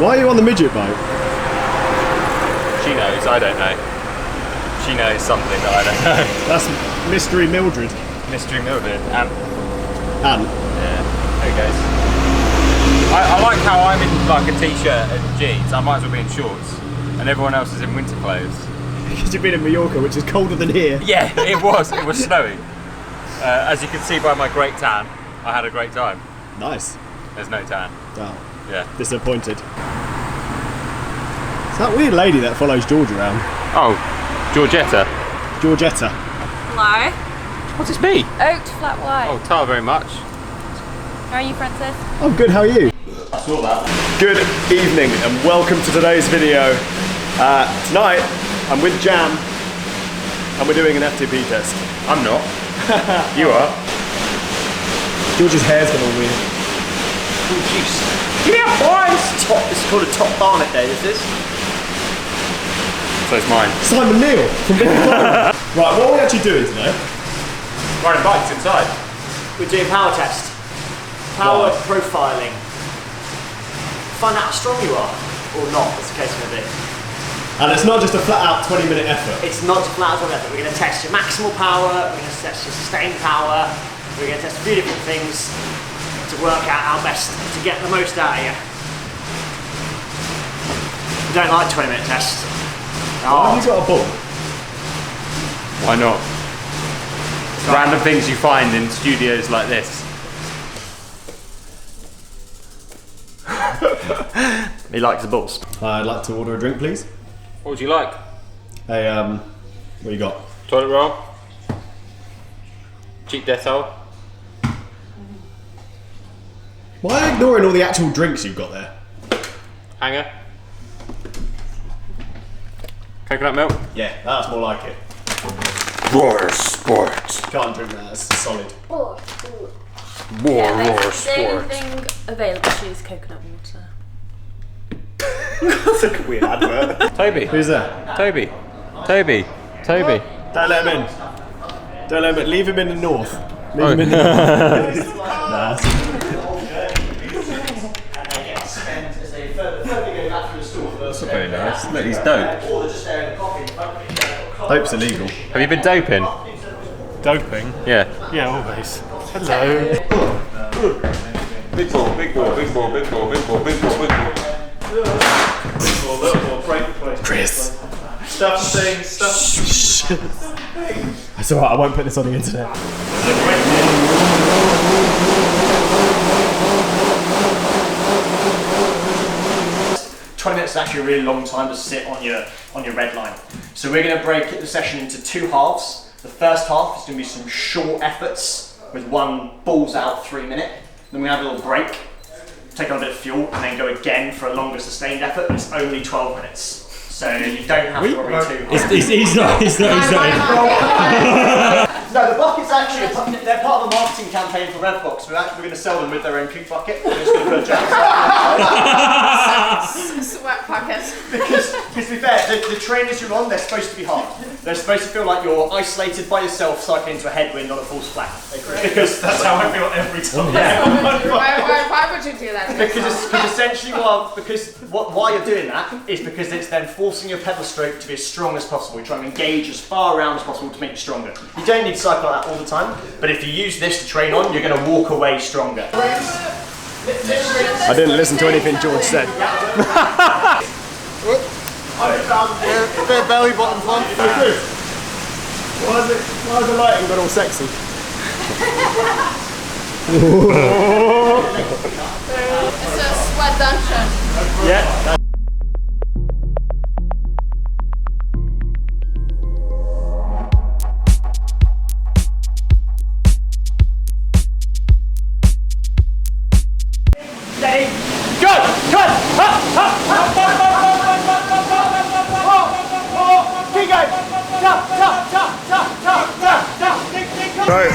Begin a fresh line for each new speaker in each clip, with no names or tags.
Why are you on the midget bike?
She knows, I don't know. She knows something that I don't know.
That's Mystery Mildred.
Mystery Mildred. And
Anne.
yeah, there he goes. I like how I'm in like a t-shirt and jeans. I might as well be in shorts, and everyone else is in winter clothes.
Because you've been in Mallorca, which is colder than here.
Yeah, it was. It was snowing. As you can see by my great tan, I had a great time.
Nice.
There's no tan.
Oh,
Yeah.
disappointed. It's that weird lady that follows George around.
Oh, Georgetta.
Georgetta.
Hello.
What's this be?
Oaked flat white.
Oh, Tara very much.
How are you, Francis?
I'm good, how are you?
I saw that.
Good evening and welcome to today's video. Tonight I'm with Jam and we're doing an FTP test.
I'm not. You are.
George's hair's gone all weird.
Oh jeez. Give me a boys! This is called a top barnet day, this is.
So it's mine.
Simon Neil from Big Right, what are we actually doing today?
Riding bikes inside.
We're doing power test. Power profiling. Find out how strong you are, or not, as the case may be.
And it's not just a flat out 20-minute effort.
It's not just flat out effort. We're going to test your maximal power, we're going to test your sustained power, we're going to test a few different things to work out how best to get the most out of you. We don't like 20-minute tests.
Why have you got a ball?
Why not? Random things you find in studios like this.
He likes the balls.
I'd like to order a drink, please.
What would you like?
Hey, what you got?
Toilet roll? Cheap Dettol?
Why are you ignoring all the actual drinks you've got there?
Hanger? Coconut milk?
Yeah, that's more like it.
Roar Sport.
Can't drink that, it's solid.
Roar
The
Sport.
only thing available to you is coconut water.
That's a weird advert.
Toby.
Who's that?
Toby. Toby. Toby.
Don't let him in. Don't let him in. Leave him in the north. Leave him in the north. Nah,
That's not very nice. Look, he's dope.
Dope's illegal.
Have you been doping?
Doping?
Yeah.
Yeah, always. Hello.
Big ball, big ball, big ball, big ball, big ball, big ball, big ball.
Chris.
Stuff things, stuff.
That's alright, I won't put this on the internet.
20 minutes is actually a really long time to sit on your red line. So we're going to break the session into two halves. The first half is going to be some short efforts with one balls out 3 minute. Then we have a little break, take on a bit of fuel, and then go again for a longer sustained effort. But it's only 12 minutes, so you don't have to worry too hard.
He's not.
No, the buckets actually, they're part of a marketing campaign for Redbox. We're going to sell them with their own poop bucket. We're just going to put a jack
Sweat buckets.
Because to be fair, the trainers you're on, they're supposed to be hard. They're supposed to feel like you're isolated by yourself, cycling into a headwind on a false flag. Because
That's how I feel every time.
Why would you do that?
Because essentially, why you're doing that is because it's then forcing your pedal stroke to be as strong as possible. You're trying to engage as far around as possible to make you stronger. You don't need to cycle like that all the time, but if you use this to train on, you're going to walk away stronger.
I didn't listen to anything George said.
A bit of belly bottom fun.
Why is the lighting got all sexy?
It's a sweat dungeon.
Yeah. Right.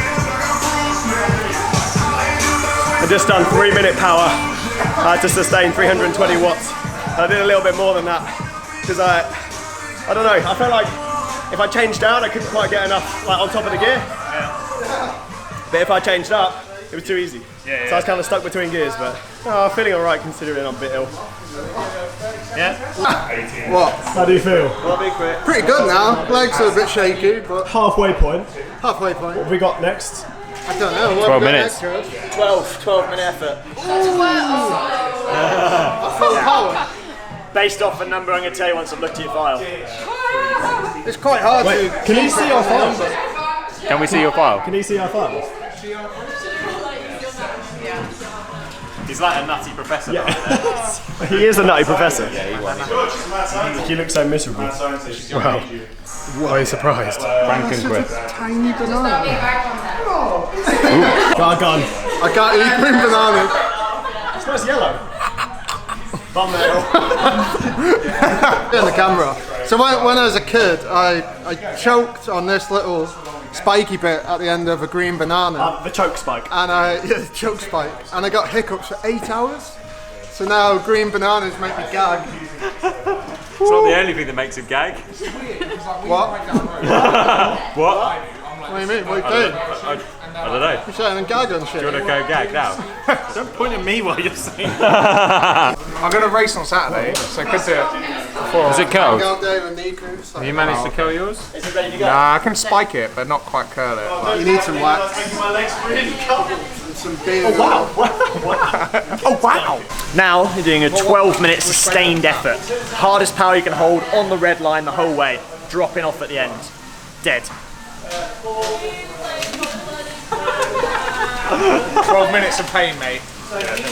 I just done 3 minute power. I had to sustain 320 watts. I did a little bit more than that because I don't know. I felt like if I changed down, I couldn't quite get enough like on top of the gear.
Yeah.
But if I changed up, it was too easy.
Yeah,
So I was kind of stuck between gears, but Oh, I'm feeling alright considering I'm a bit ill.
What?
How do you feel?
Pretty good now. Legs are a bit shaky, but
Halfway point.
halfway point.
What have we got next?
I don't know. What
12
have we got
minutes.
next, George?
12 minute effort.
Full power.
Based off a number I'm going to tell you once I've looked at your file.
It's quite hard to.
Can you see our files?
Can we see your file?
Can you see our files?
He's like a nutty professor.
He is a nutty professor. You look so miserable.
Well, what are you surprised?
Frankenquist.
Tiny banana.
Gargon.
I can't eat green bananas.
It smells yellow. Thumbnail.
In the camera. So when I was a kid, I choked on this little spiky bit at the end of a green banana.
The choke spike.
And the choke spike. And I got hiccups for 8 hours. So now green bananas make me gag.
It's not the only thing that makes him gag.
What?
What?
What do you mean? What are you doing?
I don't know.
You're saying I'm gag on shit.
Do you want to go gag now?
Don't point at me while you're saying.
I'm going to race on Saturday, so I could do it before.
Is it curled?
Go Dave and Niku.
Have you managed to curl yours?
Nah, I can spike it, but not quite curl it.
You need some wax. And some beer. Oh wow.
Now you're doing a 12-minute sustained effort. Hardest power you can hold on the red line the whole way. Dropping off at the end. Dead.
12 minutes of pain, mate.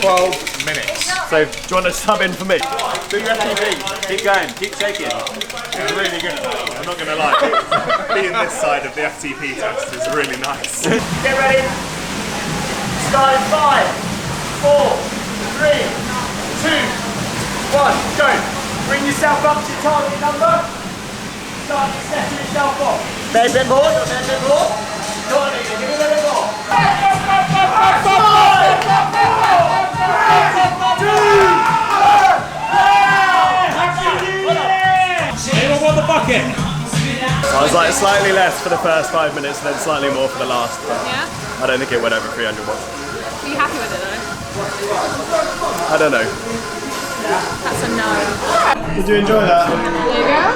12 minutes.
So, do you want to sub in for me?
Do your FTP. Keep going. Keep shaking.
It's really good. I'm not going to lie. Being this side of the FTP test is really nice.
Get ready. Start in 5, 4, 3, 2, 1. Go. Bring yourself up to your target number. Start setting yourself off. There's a bit more. There's a bit more. Go on, Nina. Give me a little more. 5,
Anyone want the bucket?
I was like slightly less for the first 5 minutes and then slightly more for the last.
Yeah?
I don't think it went over 300 watts.
Are you happy with it though?
I don't know.
That's a no.
Did you enjoy that?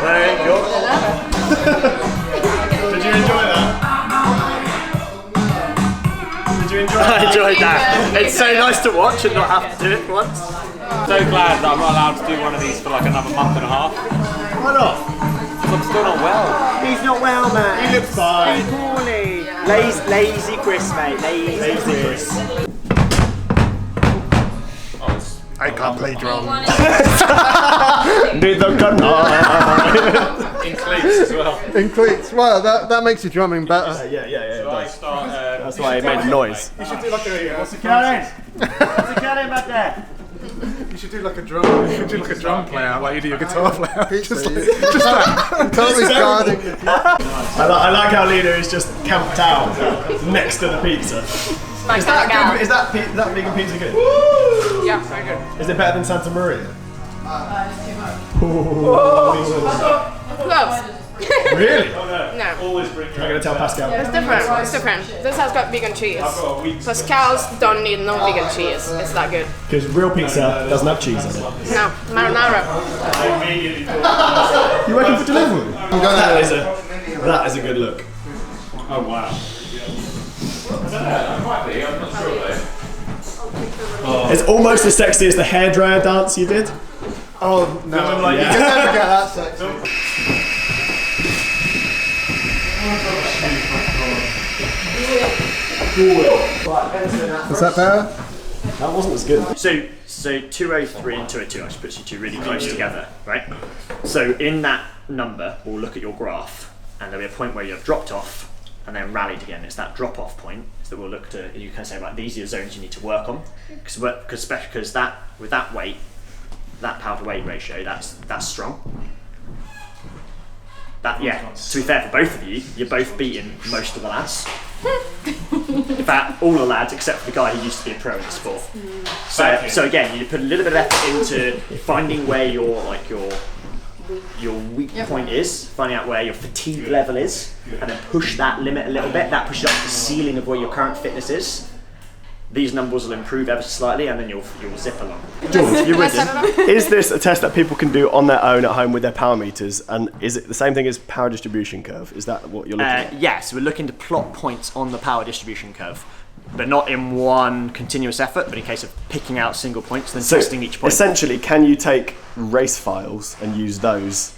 There you go.
Did you enjoy that? Did you enjoy that?
I enjoyed that. It's so nice to watch and not have to do it for once.
So glad that I'm not allowed to do one of these for like another month and a half.
Why not?
Because I'm still not well.
He's not well, man.
You look fine.
Poorly. Lazy Chris, mate. Lazy Chris.
I can't play drums.
Neither can I.
In cleats as well.
In cleats. Well, that makes your drumming better.
Yeah, it
I
does.
start,
That's why it made a noise.
You should do like a.
What's the count back there?
You should do like a drum.
You should do like a drum player, like you do your guitar player.
Pizza. Just that. Totally guarding.
I like how Lena is just camped out next to the pizza. Is that good? Is that vegan pizza good?
Yeah, very good.
Is it better than Santa Maria?
Close.
Really?
No.
I'm gonna tell Pascal.
It's different. It's different. This has got vegan cheese. Pascal's don't need no vegan cheese. It's that good.
Because real pizza doesn't have cheese on it.
No, marinara.
You working for Deliveroo?
I'm gonna.
That is a good look.
oh wow.
It's almost as sexy as the hairdryer dance you did.
Oh no! You can never get that sexy. Is that better?
That wasn't as good.
So 203 and 202 actually puts you two really close together, right? So in that number, we'll look at your graph, and there'll be a point where you've dropped off and then rallied again. It's that drop-off point that we'll look to. You can say, right, these are your zones you need to work on, because that with that weight, that power to weight ratio, that's strong. That, yeah, to be fair for both of you, you're both beating most of the lads. In fact, all the lads except for the guy who used to be a pro in the sport. So again, you put a little bit of effort into finding where your weak point is, finding out where your fatigue level is, and then push that limit a little bit. That pushes up the ceiling of where your current fitness is. these numbers will improve ever so slightly, and then you'll zip along. George, you with him?
Is this a test that people can do on their own at home with their power meters? And is it the same thing as power distribution curve? Is that what you're looking at?
Yeah, so we're looking to plot points on the power distribution curve, but not in one continuous effort, but in case of picking out single points, then testing each point.
Essentially, can you take race files and use those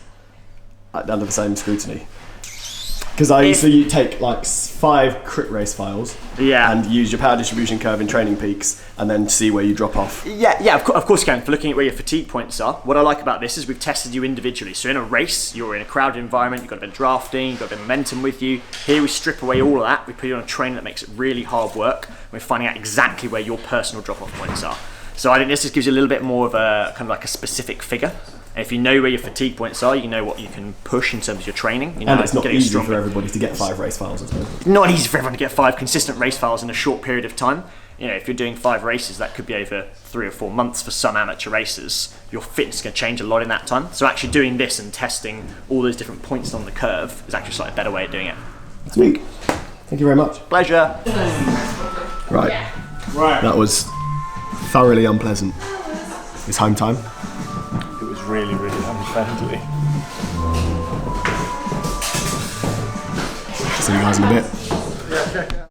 under the same scrutiny? Because so you take like 5 crit race files, and use your power distribution curve in training peaks, and then see where you drop off.
Yeah, of course you can. For looking at where your fatigue points are, what I like about this is we've tested you individually. So in a race, you're in a crowded environment, you've got a bit of drafting, you've got a bit of momentum with you. Here we strip away all of that, we put you on a trainer that makes it really hard work. We're finding out exactly where your personal drop-off points are. So I think this just gives you a little bit more of a kind of like a specific figure. And if you know where your fatigue points are, you know what you can push in terms of your training. You know,
and it's not easy for everybody to get 5 race files, I suppose.
It's not easy for everyone to get 5 consistent race files in a short period of time. You know, if you're doing 5 races, that could be over 3 or 4 months for some amateur racers. Your fitness is going to change a lot in that time. So actually doing this and testing all those different points on the curve is actually a slightly better way of doing it.
Sweet. Thank you very much.
Pleasure.
Right. That was thoroughly unpleasant. It's home time.
It was really, really unfriendly.
See you guys in a bit.